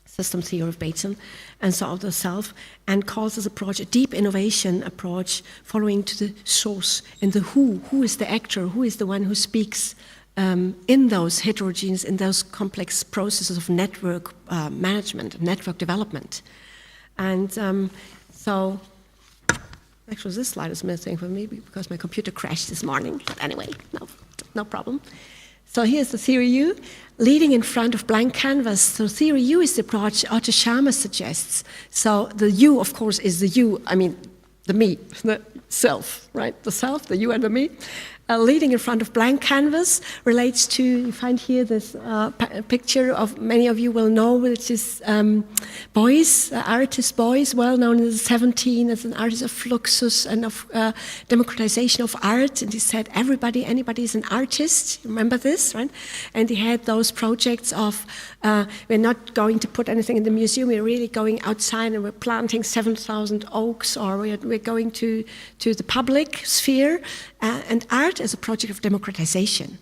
system theory of Bateson, and so of the self, and calls this approach a deep innovation approach, following to the source and the who is the actor, who is the one who speaks in those heterogeneous, in those complex processes of network management, network development. And so, actually this slide is missing for me because my computer crashed this morning, but anyway, no problem. So here's the theory U, leading in front of blank canvas. So theory U is the approach Otto Scharmer suggests. So the U, of course, is the you, I mean, the me. self, right? The self, the you and the me. Leading in front of blank canvas relates to, you find here this picture of, many of you will know, which is Beuys, artist Beuys, well known in the 17th as an artist of fluxus and of democratization of art. And he said, anybody is an artist. Remember this, right? And he had those projects of, we're not going to put anything in the museum, we're really going outside and we're planting 7,000 oaks, or we're going to the public sphere. And art as a project of democratization.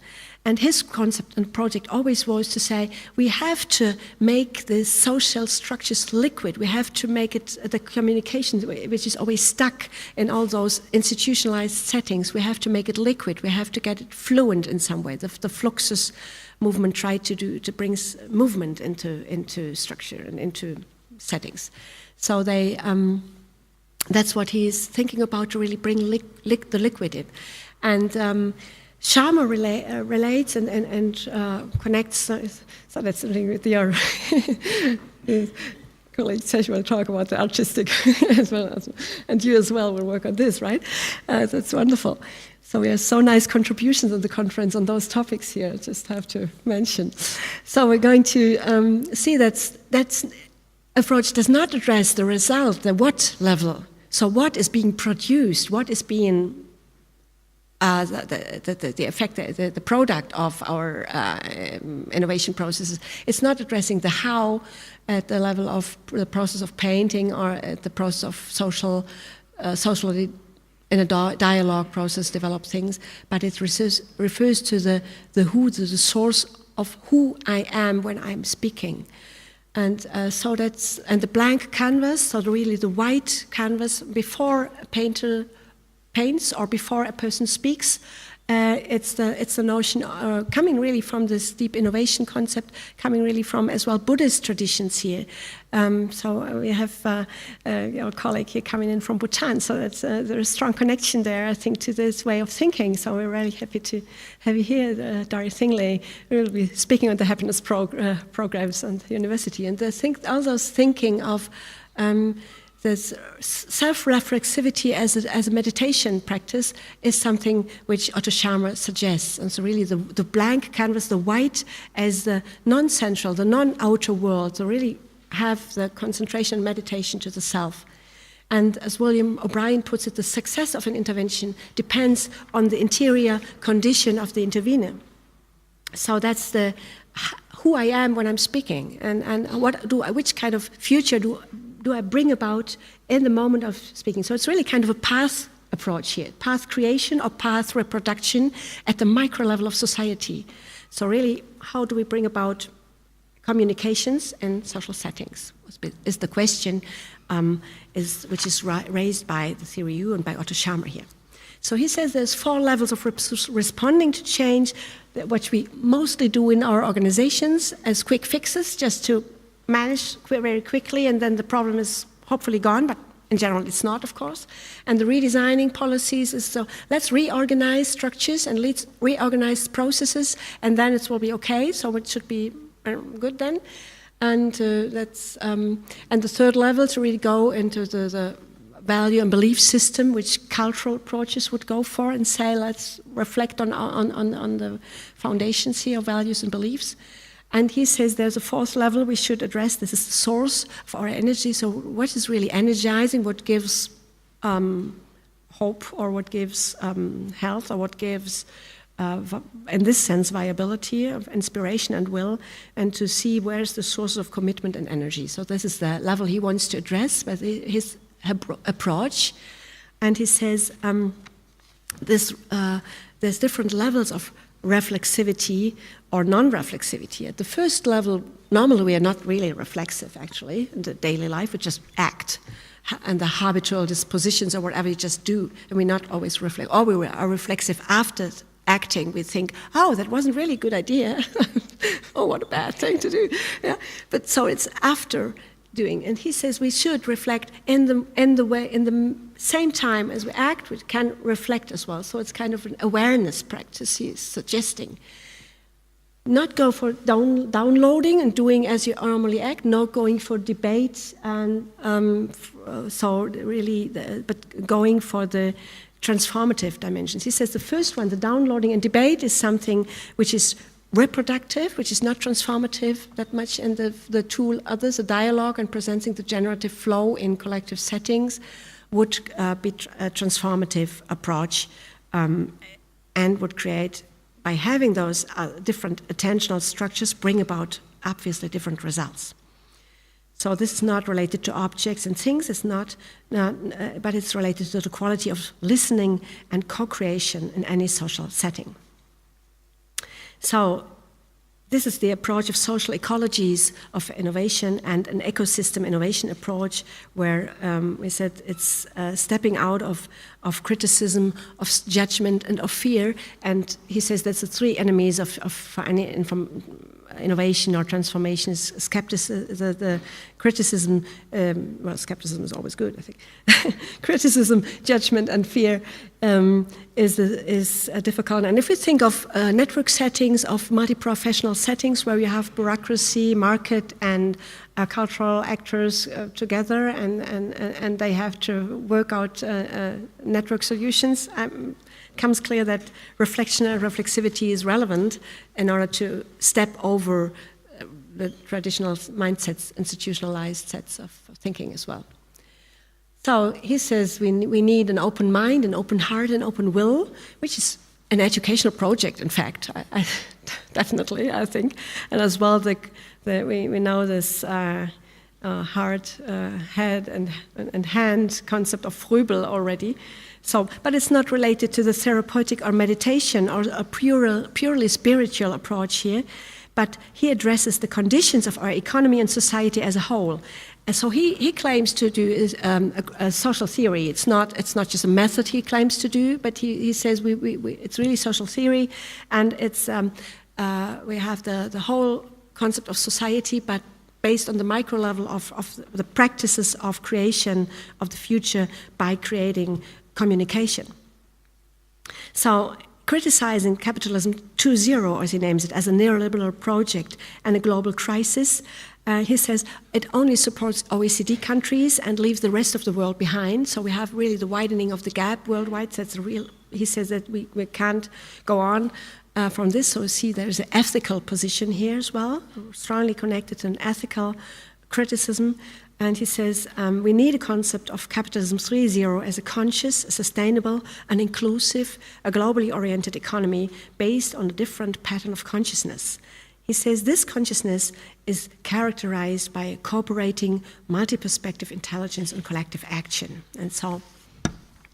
And his concept and project always was to say, we have to make the social structures liquid. We have to make it the communication, which is always stuck in all those institutionalized settings. We have to make it liquid. We have to get it fluent in some way. The Fluxus movement tried to bring movement into structure and into settings. So they... that's what he's thinking about, to really bring the liquid in. And Sharma relates and connects, so that's something with your colleague Sesh will talk about the artistic as well, and you as well will work on this, right? That's wonderful. So we have so nice contributions at the conference on those topics here, just have to mention. So we're going to see that's approach does not address the result, the what level. So what is being produced, what is being the effect, the product of our innovation processes. It's not addressing the how at the level of the process of painting or at the process of socially in a dialogue process develop things, but it refers to the who, to the source of who I am when I'm speaking. And so that's, and the blank canvas, so really the white canvas before a painter paints or before a person speaks, it's the notion coming really from this deep innovation concept, coming really from as well Buddhist traditions here. So we have your colleague here coming in from Bhutan, so that's, there's a strong connection there, I think, to this way of thinking. So we're really happy to have you here, Dari Thingley. We'll be speaking on the happiness programs at the university, and all those thinking of this self-reflexivity as a meditation practice is something which Otto Scharmer suggests. And so really the blank canvas, the white as the non-central, the non-outer world, to really have the concentration meditation to the self. And as William O'Brien puts it, the success of an intervention depends on the interior condition of the intervener. So that's the who I am when I'm speaking, and which kind of future do I bring about in the moment of speaking. So it's really kind of a path approach here, path creation or path reproduction at the micro level of society. So really, how do we bring about communications in social settings is the question which is raised by the theory U and by Otto Scharmer here. So he says there's 4 levels of responding to change, which we mostly do in our organizations as quick fixes, just to manage very quickly, and then the problem is hopefully gone, but in general it's not, of course. And the redesigning policies is, so let's reorganize structures and let's reorganize processes, and then it will be okay, so it should be good then. And and the 3rd level to really go into the value and belief system, which cultural approaches would go for, and say, let's reflect on the foundations here of values and beliefs. And he says there's a 4th level we should address. This is the source of our energy. So what is really energizing, what gives hope, or what gives health, or what gives, in this sense, viability of inspiration and will, and to see where's the source of commitment and energy. So this is the level he wants to address with his approach. And he says there's different levels of reflexivity or non-reflexivity. At the first level, normally we are not really reflexive, actually, in the daily life. We just act, and the habitual dispositions or whatever you just do, and we not always reflect. Or we are reflexive after acting. We think, oh, that wasn't really a good idea. Oh, what a bad thing to do. Yeah. But so it's after doing, and he says we should reflect in the same time as we act. We can reflect as well. So it's kind of an awareness practice he's suggesting. not go for downloading and doing as you normally act, not going for debates, and but going for the transformative dimensions. He says the first one, the downloading and debate, is something which is reproductive, which is not transformative that much, and the tool others, the dialogue and presenting the generative flow in collective settings, would be a transformative approach, and would create, by having those different attentional structures, bring about obviously different results. So this is not related to objects and things, it's not, but it's related to the quality of listening and co-creation in any social setting. So this is the approach of social ecologies of innovation and an ecosystem innovation approach, where we said it's stepping out of criticism, of judgment, and of fear. And he says that's the three enemies of any innovation or transformation: is skepticism, the criticism. Well, skepticism is always good, I think. Criticism, judgment, and fear is difficult. And if we think of network settings, of multi-professional settings where you have bureaucracy, market, and cultural actors together, and they have to work out network solutions, becomes clear that reflection and reflexivity is relevant in order to step over the traditional mindsets, institutionalized sets of thinking as well. So he says we need an open mind, an open heart, an open will, which is an educational project, in fact, I definitely, I think. And as well, we know this heart, head, and hand concept of Fröbel already. So, but it's not related to the therapeutic or meditation or a purely spiritual approach here, but he addresses the conditions of our economy and society as a whole. And so he claims to do a social theory. It's not just a method he claims to do, but he says it's really social theory, and it's we have the whole concept of society, but based on the micro level of the practices of creation of the future by creating communication. So criticizing capitalism 2.0, as he names it, as a neoliberal project and a global crisis, he says it only supports OECD countries and leaves the rest of the world behind. So we have really the widening of the gap worldwide. That's he says that we can't go on from this. So we see there's an ethical position here as well, strongly connected to an ethical criticism. And he says we need a concept of capitalism 3.0 as a conscious, a sustainable, an inclusive, a globally oriented economy based on a different pattern of consciousness. He says this consciousness is characterized by a cooperating, multi-perspective intelligence and collective action. And so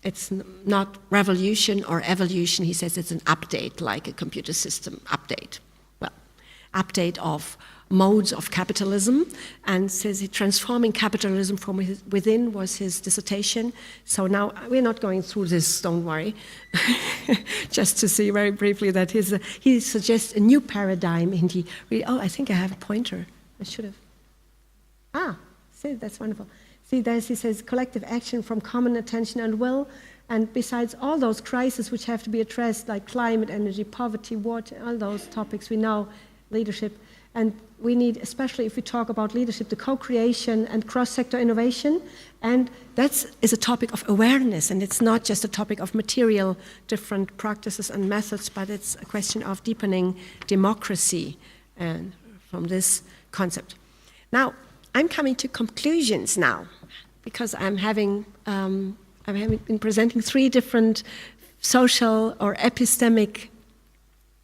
it's not revolution or evolution. He says it's an update, like a computer system update. Well, update of modes of capitalism, and says transforming capitalism from within was his dissertation. So now we're not going through this, don't worry. Just to see very briefly that he suggests a new paradigm in the, I think I have a pointer. I should have. See, that's wonderful. See, he says collective action from common attention and will, and besides all those crises which have to be addressed, like climate, energy, poverty, water, all those topics we know, leadership. And we need, especially if we talk about leadership, the co-creation and cross-sector innovation. And that is a topic of awareness, and it's not just a topic of material, different practices and methods, but it's a question of deepening democracy and from this concept. Now, I'm coming to conclusions now, because I'm having been presenting 3 different social or epistemic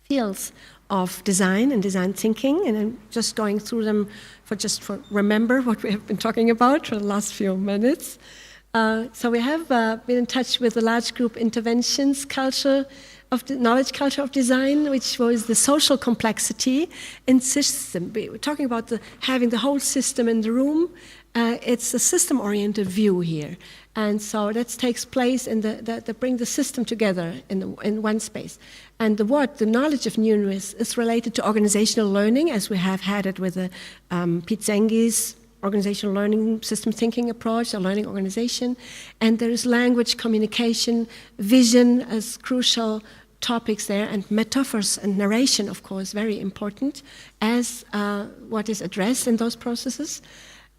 fields of design and design thinking, and I'm just going through them for remember what we have been talking about for the last few minutes. So we have been in touch with the large group interventions culture of the knowledge culture of design, which was the social complexity in system. We're talking about having the whole system in the room. It's a system-oriented view here. And so that takes place in the bring the system together in one space. And the knowledge of newness is related to organizational learning, as we have had it with Pete Zengi's organizational learning system thinking approach, a learning organization. And there is language, communication, vision as crucial topics there, and metaphors and narration, of course, very important as what is addressed in those processes.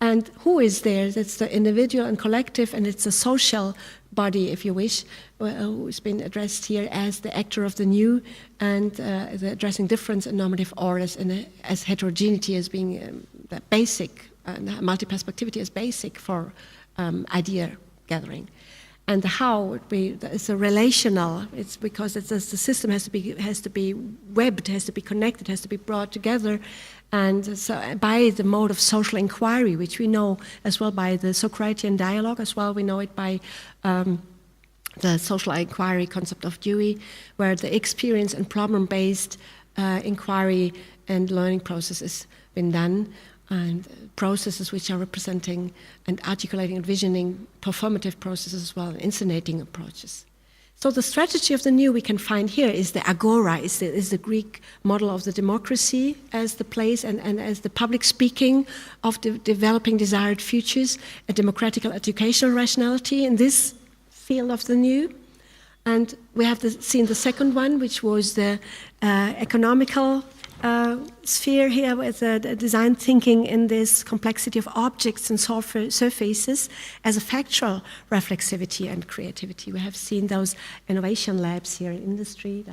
And who is there? That's the individual and collective, and it's a social body, if you wish, who's been addressed here as the actor of the new, and addressing difference in normative orders, and as heterogeneity as being the basic, multi-perspectivity as basic for idea gathering. And the how would be, it's a relational, it's because the system has to be webbed, has to be connected, has to be brought together. And so by the mode of social inquiry, which we know as well by the Socratian dialogue, as well we know it by the social inquiry concept of Dewey, where the experience and problem-based inquiry and learning process has been done, and processes which are representing and articulating and visioning performative processes as well, and inscenating approaches. So the strategy of the new we can find here is the agora, is the Greek model of the democracy as the place and as the public speaking of developing desired futures, a democratical educational rationality in this field of the new. And we have seen the second one, which was the economical sphere here, with the design thinking in this complexity of objects and surfaces as a factual reflexivity and creativity. We have seen those innovation labs here in industry.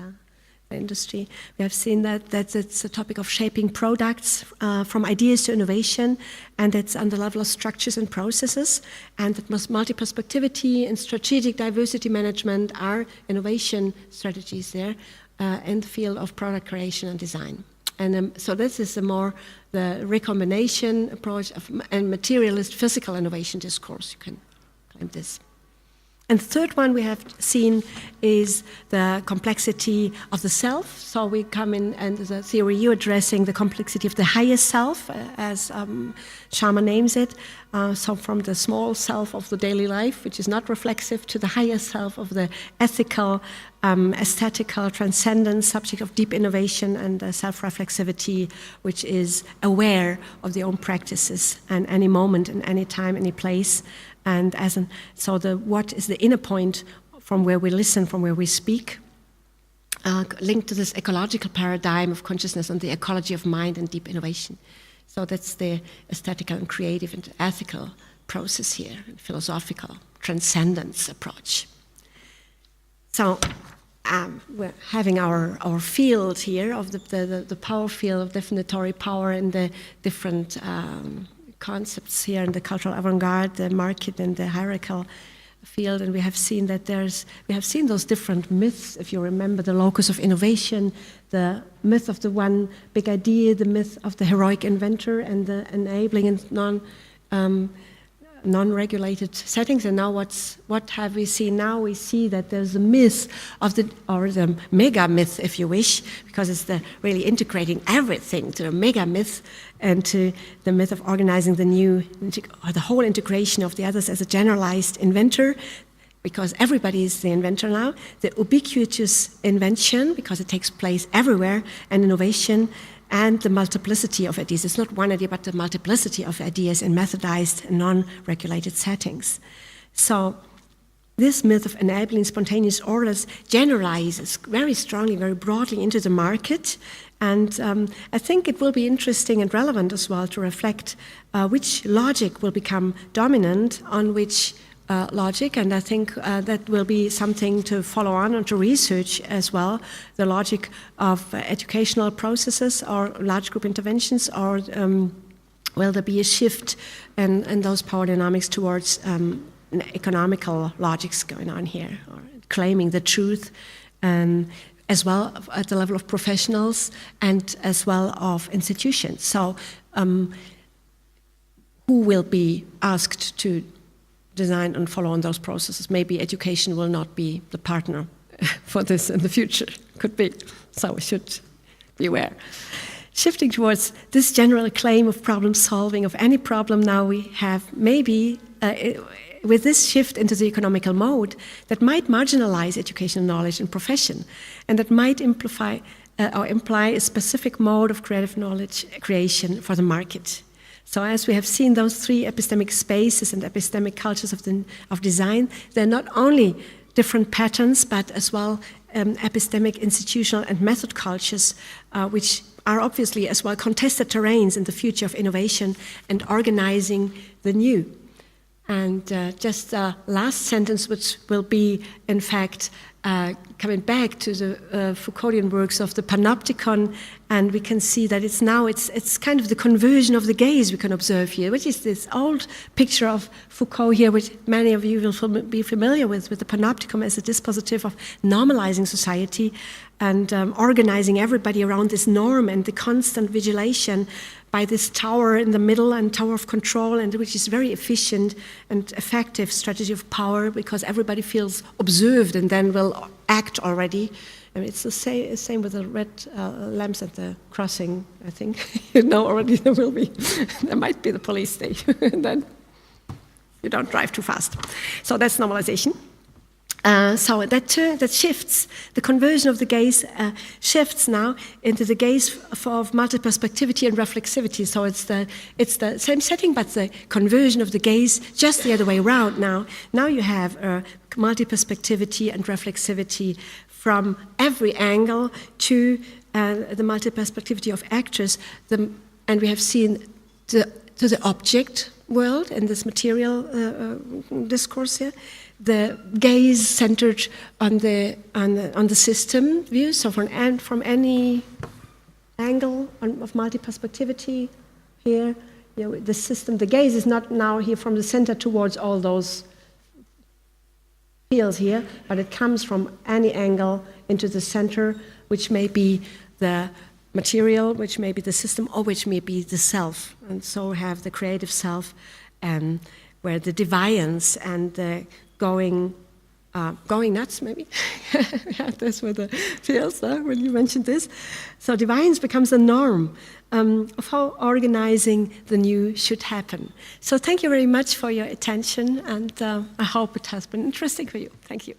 We have seen that it's a topic of shaping products from ideas to innovation, and it's on the level of structures and processes, and that multi-perspectivity and strategic diversity management are innovation strategies there in the field of product creation and design. And so this is the recombination approach and materialist physical innovation discourse, you can claim this. And the third one we have seen is the complexity of the self. So we come in, and the theory you're addressing the complexity of the higher self, as Sharma names it. So from the small self of the daily life, which is not reflexive, to the higher self of the ethical, aesthetical, transcendent subject of deep innovation and self-reflexivity, which is aware of their own practices and any moment and any time, any place. And so what is the inner point from where we listen, from where we speak, linked to this ecological paradigm of consciousness and the ecology of mind and deep innovation. So that's the aesthetical and creative and ethical process here, and philosophical transcendence approach. So we're having our field here of the power field of definitory power and the different concepts here in the cultural avant-garde, the market and the hierarchical field, and we have seen that we have seen those different myths. If you remember the locus of innovation, the myth of the one big idea, the myth of the heroic inventor, and the enabling and non-regulated settings. And now what have we seen now? We see that there's a myth of the mega myth, if you wish, because it's really integrating everything to the mega myth and to the myth of organizing the new, or the whole integration of the others as a generalized inventor, because everybody is the inventor now, the ubiquitous invention, because it takes place everywhere, and innovation, and the multiplicity of ideas. It's not one idea, but the multiplicity of ideas in methodized and non-regulated settings. So this myth of enabling spontaneous orders generalizes very strongly, very broadly into the market. And I think it will be interesting and relevant as well to reflect which logic will become dominant on which logic, and I think that will be something to follow on and to research as well, the logic of educational processes or large group interventions, or will there be a shift in those power dynamics towards economical logics going on here, or claiming the truth, as well at the level of professionals and as well of institutions. So who will be asked to design and follow on those processes? Maybe education will not be the partner for this in the future. Could be. So we should be aware. Shifting towards this general claim of problem solving of any problem now we have, maybe with this shift into the economical mode that might marginalize educational knowledge and profession, and that might imply a specific mode of creative knowledge creation for the market. So as we have seen those three epistemic spaces and epistemic cultures of design, they're not only different patterns, but as well epistemic, institutional, and method cultures, which are obviously as well contested terrains in the future of innovation and organizing the new. And just the last sentence, which will be, in fact, coming back to the Foucauldian works of the Panopticon, and we can see that it's kind of the conversion of the gaze we can observe here, which is this old picture of Foucault here, which many of you will be familiar with the Panopticon as a dispositive of normalizing society and organizing everybody around this norm and the constant vigilation by this tower in the middle and tower of control, and which is very efficient and effective strategy of power because everybody feels observed and then will act already. I mean, it's the same with the red lamps at the crossing, I think. You know already there might be the police there, and then you don't drive too fast. So that's normalization. So that shifts, the conversion of the gaze shifts now into the gaze of multi-perspectivity and reflexivity. So it's the same setting, but the conversion of the gaze just the other way around now. Now you have multi-perspectivity and reflexivity from every angle to the multi-perspectivity of actors. And we have seen to the object world in this material discourse here. The gaze centered on the system view, so from any angle of multi-perspectivity here, the system, the gaze is not now here from the center towards all those fields here, but it comes from any angle into the center, which may be the material, which may be the system, or which may be the self. And so we have the creative self, where the deviance and the going nuts, maybe. We had this with the fields when you mentioned this. So deviance becomes a norm of how organizing the new should happen. So thank you very much for your attention, and I hope it has been interesting for you. Thank you.